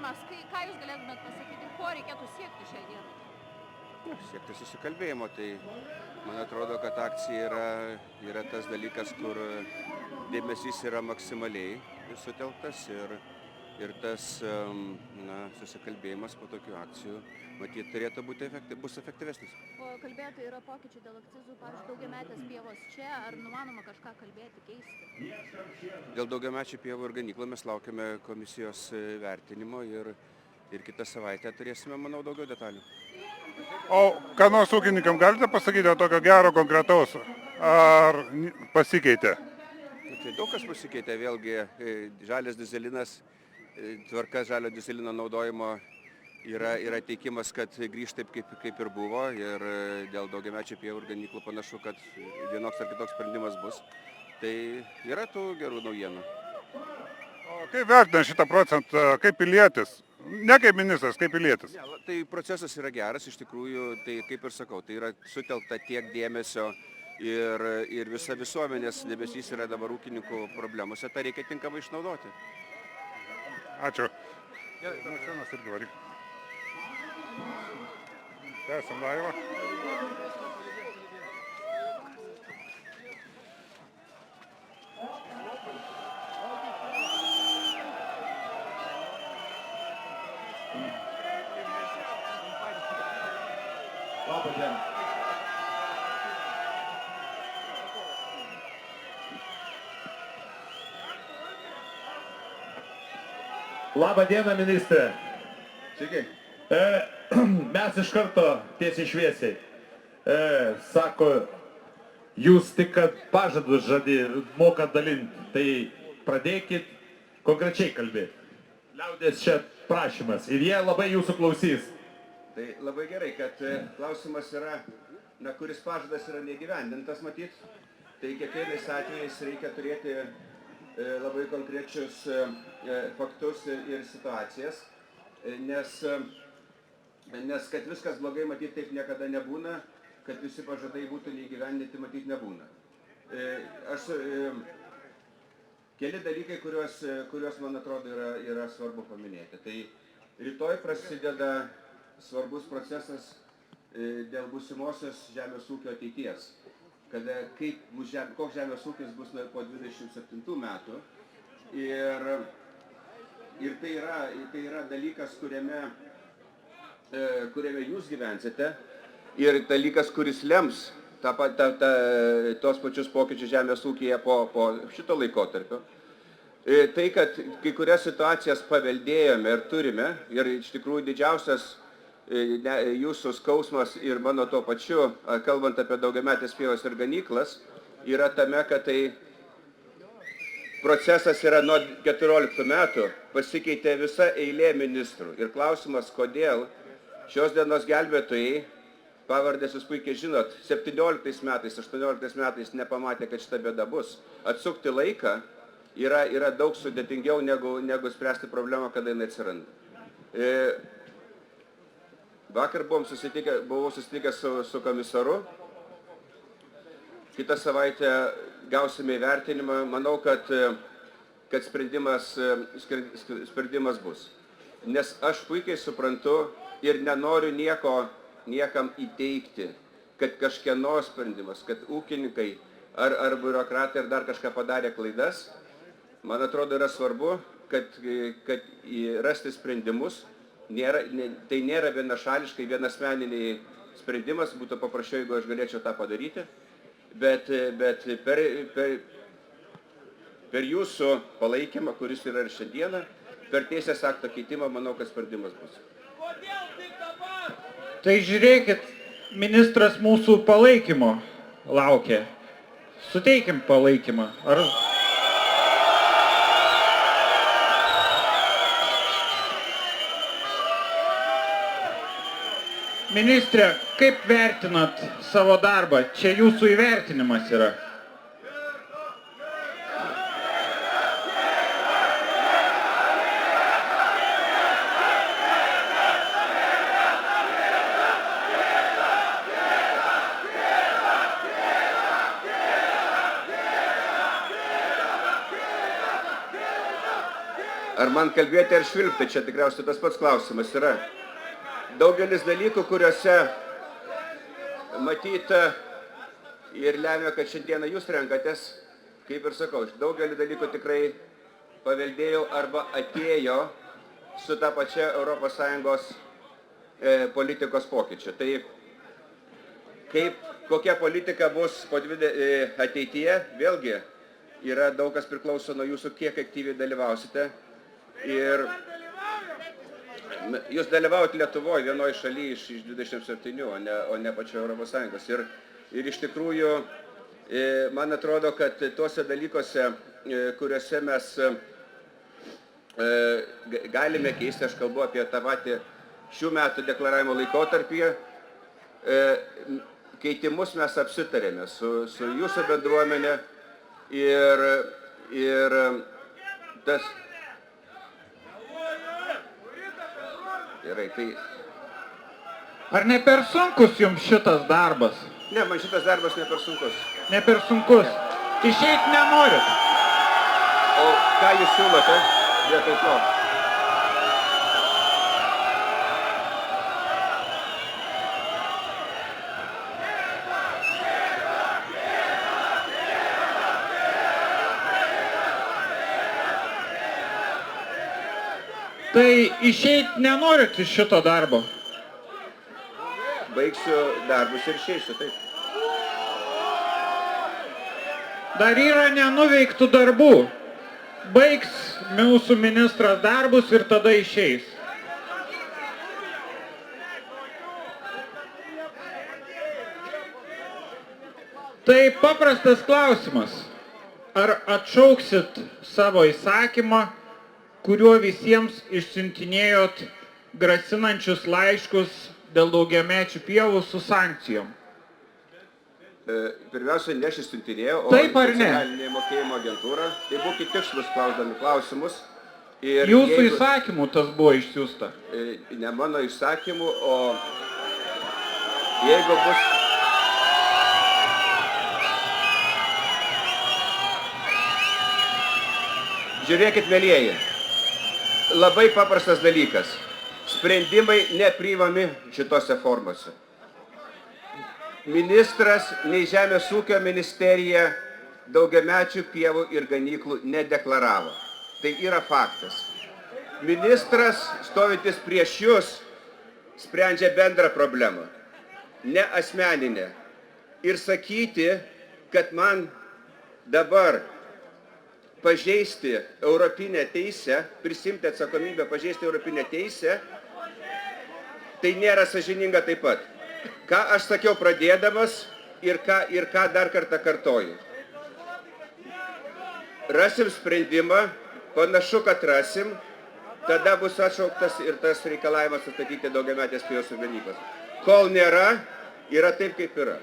susitarimas, ką jūs galėtumėt pasakyti, ko reikėtų siekti šiai dienai? Siekti susikalbėjimo, tai man atrodo, kad akcija yra tas dalykas, kur dėmesys yra maksimaliai sutelktas ir tas susikalbėjimas po tokių akcijų, matyt, turėtų būti bus efektyvesnis. O kalbėti yra pokyčiai dėl akcizų, pavyzdžiui, daugiametės pievos čia, ar numanoma kažką kalbėti, keisti? Dėl daugiamečių pievų ir ganyklų mes laukiame komisijos vertinimo ir kitą savaitę turėsime, manau, daugiau detalių. O ką nors ūkininkam galite pasakyti tokio gero, konkretaus? Ar pasikeitė? Tai daug kas pasikeitė, vėlgi žalias dizelinas, tvarka žalio dizelino naudojimo yra teikimas, kad grįžta taip, kaip ir buvo, ir dėl daugiamečių pievų ir ganyklų panašu, kad vienoks ar kitoks sprendimas bus. Tai yra tų gerų naujienų. O kaip vertina šitą procentą, kaip pilietis? Ne kaip ministras, kaip pilietis? Ne, tai procesas yra geras, iš tikrųjų, tai kaip ir sakau, tai yra sutelkta tiek dėmesio ir visa visuomenės dėmesys yra dabar ūkininkų problemose, tą reikia tinkamai išnaudoti. Ačiū. Mašinas irgi varyk. Tęsim laivą. Labą dieną. Labą dieną, ministrė. Sveiki. Mes iš karto tiesiai šviesiai. Sako, jūs tik kad pažadus mokat dalinti, tai pradėkit konkrečiai kalbėti. Liaudės čia prašymas ir jie labai jūsų klausys. Tai labai gerai, kad klausimas yra, kuris pažadas yra neįgyvendintas, matyt. Tai kiekvienais atvejais reikia turėti labai konkrečius faktus ir situacijas, nes kad viskas blogai, matyt, taip niekada nebūna, kad visi pažadai būtų neįgyvendinti, matyt, nebūna. Keli dalykai, kuriuos man atrodo, yra svarbu paminėti. Tai rytoj prasideda svarbus procesas dėl būsimosios žemės ūkio ateities, koks žemės ūkis bus po 27 metų. Ir tai yra dalykas, kuriame jūs gyvensite, ir dalykas, kuris lems tos pačius pokyčius žemės ūkyje po šito laikotarpio. Tai, kad kai kurias situacijas paveldėjome ir turime, ir iš tikrųjų didžiausias jūsų skausmas ir mano tuo pačiu, kalbant apie daugiametės pievas ir ganyklas, yra tame, kad tai procesas yra nuo 14 metų, pasikeitė visa eilė ministrų. Ir klausimas, kodėl šios dienos gelbėtojai, pavardės jūs puikiai žinot, 17 metais, 18 metais nepamatė, kad šita bėda bus. Atsukti laiką yra daug sudėtingiau negu spręsti problemą, kada jinai atsiranda. Vakar buvau susitikęs su komisaru. Kitą savaitę gausime įvertinimą. Manau, kad sprendimas bus. Nes aš puikiai suprantu ir nenoriu niekam įteikti, kad kažkieno sprendimas, kad ūkininkai ar biurokratai ar dar kažką padarė klaidas. Man atrodo, yra svarbu, kad rasti sprendimus. Tai nėra vienašališkai, vienasmeniniai sprendimas, būtų paprasčiau, jeigu aš galėčiau tą padaryti, bet per jūsų palaikymą, kuris yra ir šiandieną, per teisės akto keitimą, manau, kad sprendimas bus. Tai žiūrėkit, ministras mūsų palaikymo laukia. Suteikim palaikymą. Ministre, kaip vertinat savo darbą? Čia jūsų įvertinimas yra. Ar man kalbėti ar švilpti, čia tikriausiai tas pats klausimas yra. Daugelis dalykų, kuriuose matyta ir lemia, kad šiandieną jūs renkatės, kaip ir sakau, daugelį dalykų tikrai paveldėjau arba atėjo su ta pačia ES politikos pokyčiu. Tai kokia politika bus ateityje, vėlgi yra daug kas priklauso nuo jūsų, kiek aktyviai dalyvausite. Ir jūs dalyvaujate Lietuvoje, vienoje šalyje iš 27, o ne pačio ES. Ir iš tikrųjų, man atrodo, kad tuose dalykuose, kuriuose mes galime keisti, aš kalbu apie tą patį šių metų deklaravimo laikotarpyje, keitimus mes apsitarėme su jūsų bendruomenė ir tas... Gerai, tai... Ar ne per sunkus jums šitas darbas? Ne, man šitas darbas ne per sunkus. Ne per sunkus. Išeit nenorit. O ką jūs siūlote vietoj to? Tai išeit nenorit iš šito darbo? Baigsiu darbus ir išeisiu, taip. Dar yra nenuveiktų darbų. Baigs mūsų ministras darbus ir tada išeis. Tai paprastas klausimas. Ar atšauksit savo įsakymą, kuriuo visiems išsiuntinėjot grasinančius laiškus dėl daugiamečių pievų su sankcijom? Pirmiausia, ne aš išsiuntinėjau, o nacionalinė mokėjimo agentūra. Tai būkite tikslus klausdami klausimus. Jūsų įsakymų tas buvo išsiųsta? Ne mano įsakymų, o jeigu bus... Žiūrėkit, mielieji, labai paprastas dalykas. Sprendimai nepriimami šitose formose. Ministras nei Žemės ūkio ministerija daugiamečių pievų ir ganyklų nedeklaravo. Tai yra faktas. Ministras, stovintis prieš jus, sprendžia bendrą problemą, ne asmeninę. Ir sakyti, kad man dabar pažeisti europinę teisę, prisimti atsakomybę pažeisti europinę teisę, tai nėra sąžininga taip pat. Ką aš sakiau pradėdamas ir ką dar kartą kartoju. Rasim sprendimą, panašu, kad rasim, tada bus atšauktas ir tas reikalavimas atstatyti daugiametės pievos ir ganyklas. Kol nėra, yra taip, kaip yra.